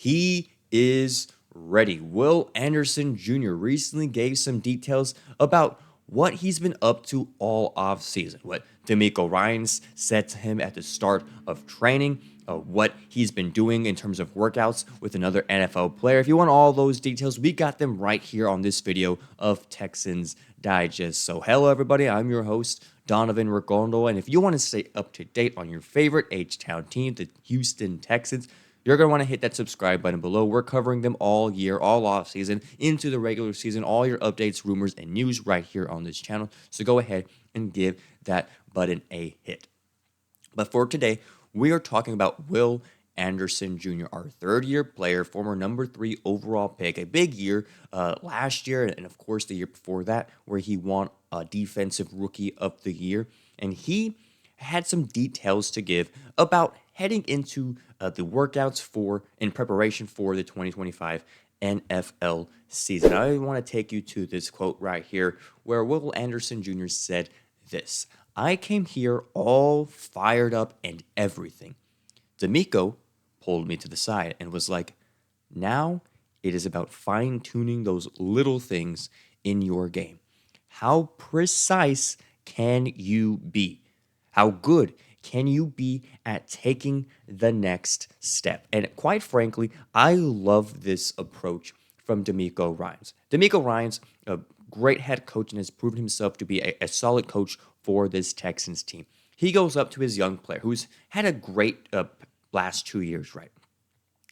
he is ready. Will Anderson Jr. recently gave some details about what he's been up to all offseason, what Demeco Ryans said to him at the start of training, what he's been doing in terms of workouts with another NFL player. If you want all those details, we got them right here on this video of Texans Digest. So hello everybody, I'm your host, Donovan Ricondo, and if you want to stay up to date on your favorite H-Town team, the Houston Texans, you're going to want to hit that subscribe button below. We're covering them all year, all offseason, into the regular season, all your updates, rumors, and news right here on this channel. So go ahead and give that button a hit. But for today, we are talking about Will Anderson Jr., our third-year player, former number 3 overall pick. A big year last year, and of course the year before that, where he won Defensive Rookie of the Year. And he had some details to give about heading into the workouts in preparation for the 2025 NFL season. I want to take you to this quote right here where Will Anderson Jr. said this: "I came here all fired up and everything. Demeco pulled me to the side and was like, now it is about fine-tuning those little things in your game. How precise can you be? How good can you be at taking the next step?" And quite frankly, I love this approach from Demeco Ryans. Demeco Ryans, a great head coach, and has proven himself to be a solid coach for this Texans team. He goes up to his young player who's had a great last 2 years, right?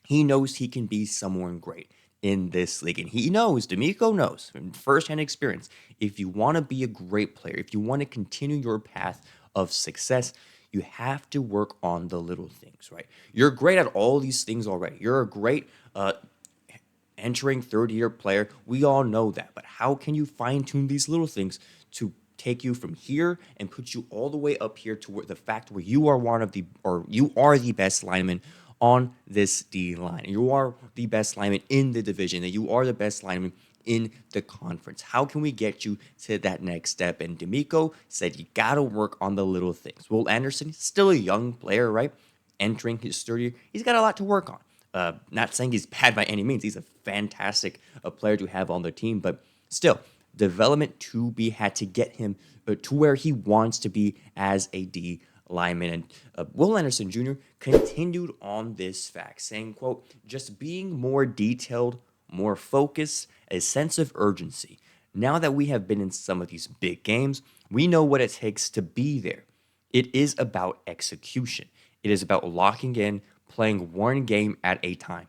He knows he can be someone great in this league. And he knows, Demeco knows, from firsthand experience, if you want to be a great player, if you want to continue your path of success, you have to work on the little things, right? You're great at all these things already. You're a great entering third-year player. We all know that. But how can you fine-tune these little things to take you from here and put you all the way up here to where you are the best lineman on this D line? You are the best lineman in the division, and you are the best lineman in the conference. How can we get you to that next step? And Demeco said you got to work on the little things. Will Anderson, still a young player, right? Entering his third year, he's got a lot to work on. Not saying he's bad by any means. He's a fantastic player to have on the team, but still, development to be had to get him to where he wants to be as a D lineman. And Will Anderson Jr. continued on this fact, saying, quote, "Just being more detailed, more focused, a sense of urgency. Now that we have been in some of these big games, we know what it takes to be there. It is about execution. It is about locking in, playing one game at a time,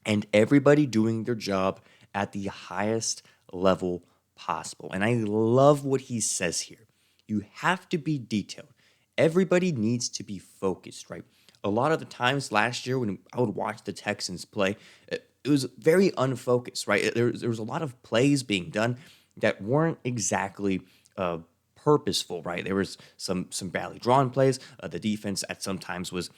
and everybody doing their job at the highest level possible." And I love what he says here. You have to be detailed. Everybody needs to be focused, right? A lot of the times last year when I would watch the Texans play, it was very unfocused, right? There was a lot of plays being done that weren't exactly purposeful, right? There was some badly drawn plays. The defense at some times was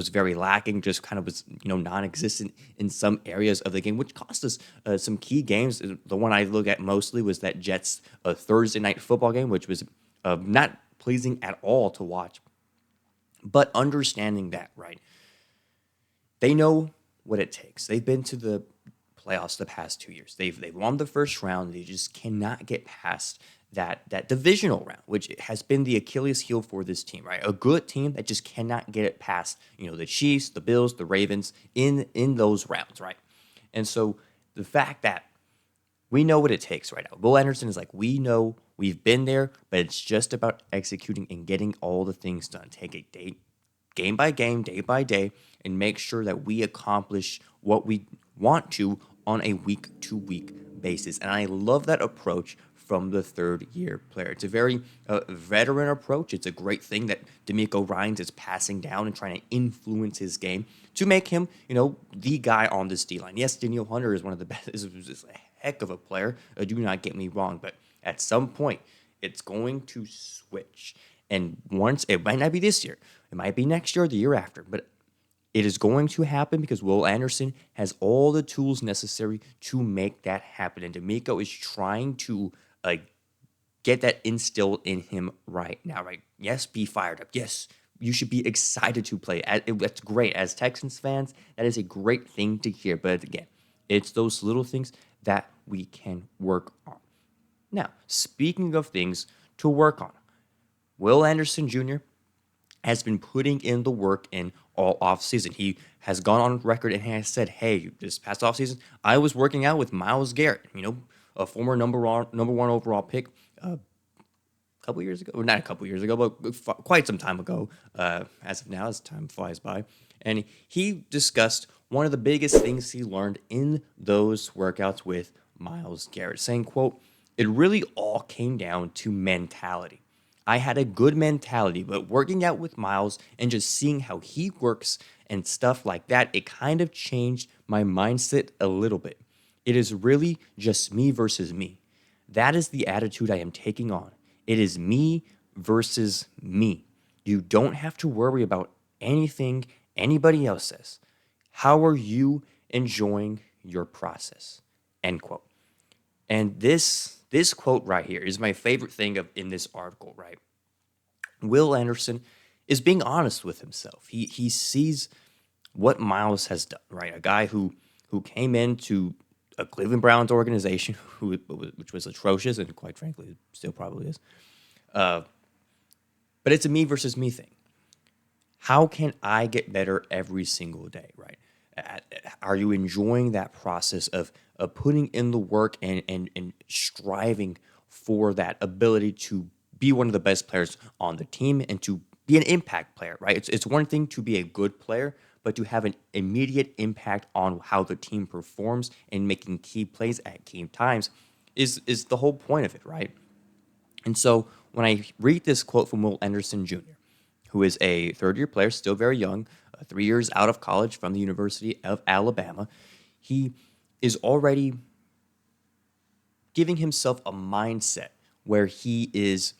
very lacking, just kind of was non-existent in some areas of the game, which cost us some key games. The one I look at mostly was that Jets Thursday night football game, which was not pleasing at all to watch. But understanding that, right? They know what it takes. They've been to the playoffs the past 2 years. They've won the first round. They just cannot get past that divisional round, which has been the Achilles heel for this team, right? A good team that just cannot get it past, the Chiefs, the Bills, the Ravens in those rounds, right? And so the fact that we know what it takes right now. Will Anderson is like, we know, we've been there, but it's just about executing and getting all the things done. Take a day, game by game, day by day, and make sure that we accomplish what we want to on a week-to-week basis. And I love that approach from the third-year player. It's a very veteran approach. It's a great thing that Demeco Ryans is passing down and trying to influence his game to make him, the guy on this D-line. Yes, Daniel Hunter is one of the best, is a heck of a player. Do not get me wrong, but at some point, it's going to switch. And once, it might not be this year. It might be next year or the year after, but it is going to happen because Will Anderson has all the tools necessary to make that happen. And Demeco is trying to get that instilled in him right now, right? Yes, be fired up. Yes, you should be excited to play. That's great. As Texans fans, that is a great thing to hear. But again, it's those little things that we can work on. Now, speaking of things to work on, Will Anderson Jr. has been putting in the work in all offseason. He has gone on record and has said, hey, this past offseason, I was working out with Myles Garrett, a former number one overall pick a couple years ago, or not a couple years ago, but quite some time ago, as of now, as time flies by. And he discussed one of the biggest things he learned in those workouts with Myles Garrett, saying, quote, it really all came down to mentality. I had a good mentality, but working out with Myles and just seeing how he works and stuff like that, it kind of changed my mindset a little bit. It is really just me versus me. That is the attitude I am taking on. It is me versus me. You don't have to worry about anything anybody else says. How are you enjoying your process? End quote. And this quote right here is my favorite thing in this article, right? Will Anderson is being honest with himself. He sees what Myles has done, right? A guy who came into a Cleveland Browns organization which was atrocious and quite frankly still probably is. But it's a me versus me thing. How can I get better every single day, right? Are you enjoying that process of putting in the work and striving for that ability to be one of the best players on the team and to be an impact player, right? It's one thing to be a good player, but to have an immediate impact on how the team performs and making key plays at key times is the whole point of it, right? And so when I read this quote from Will Anderson Jr., who is a third-year player, still very young, 3 years out of college from the University of Alabama, he is already giving himself a mindset where he is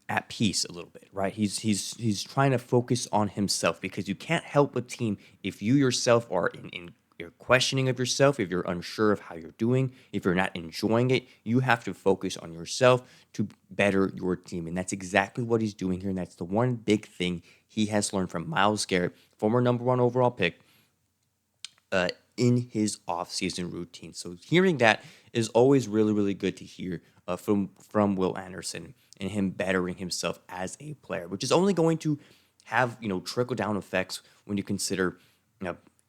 at peace a little bit, right? He's trying to focus on himself because you can't help a team if you yourself are in you're questioning of yourself, if you're unsure of how you're doing, if you're not enjoying it, you have to focus on yourself to better your team. And that's exactly what he's doing here. And that's the one big thing he has learned from Myles Garrett, former number one overall pick, in his offseason routine. So hearing that is always really, really good to hear from Will Anderson and him bettering himself as a player, which is only going to have, trickle down effects when you consider,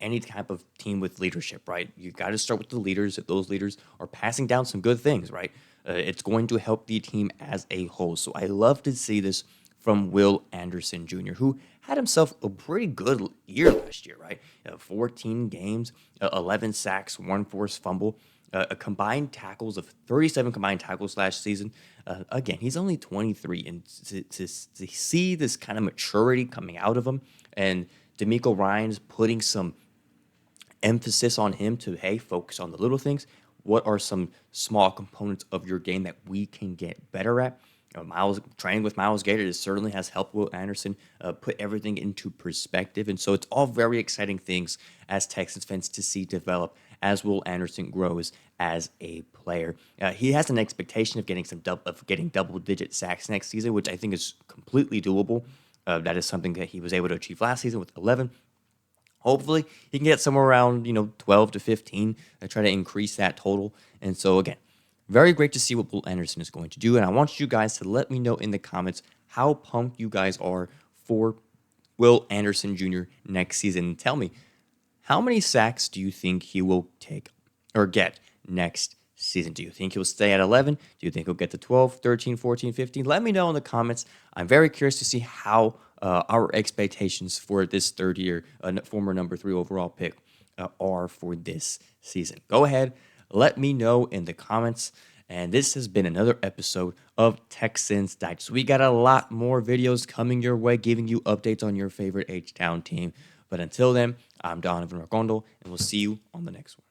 any type of team with leadership, right? You got to start with the leaders. If those leaders are passing down some good things, right? It's going to help the team as a whole. So I love to see this from Will Anderson Jr., who had himself a pretty good year last year, right? 14 games, 11 sacks, 1 forced fumble, a combined tackles of 37 combined tackles last season. Again, he's only 23, and to see this kind of maturity coming out of him, and Demeco Ryans putting some emphasis on him to, hey, focus on the little things. What are some small components of your game that we can get better at? Training with Myles Garrett certainly has helped Will Anderson put everything into perspective. And so it's all very exciting things as Texans fans to see develop as Will Anderson grows as a player. He has an expectation of getting double-digit sacks next season, which I think is completely doable. That is something that he was able to achieve last season with 11. Hopefully, he can get somewhere around 12 to 15 and try to increase that total. And so again, very great to see what Will Anderson is going to do. And I want you guys to let me know in the comments how pumped you guys are for Will Anderson Jr. next season. And tell me, how many sacks do you think he will take or get next season? Do you think he'll stay at 11? Do you think he'll get to 12, 13, 14, 15? Let me know in the comments. I'm very curious to see how our expectations for this third year, former number 3 overall pick, are for this season. Go ahead, let me know in the comments. And this has been another episode of Texans Digest. We got a lot more videos coming your way, giving you updates on your favorite H-Town team. But until then, I'm Donovan Ricondo, and we'll see you on the next one.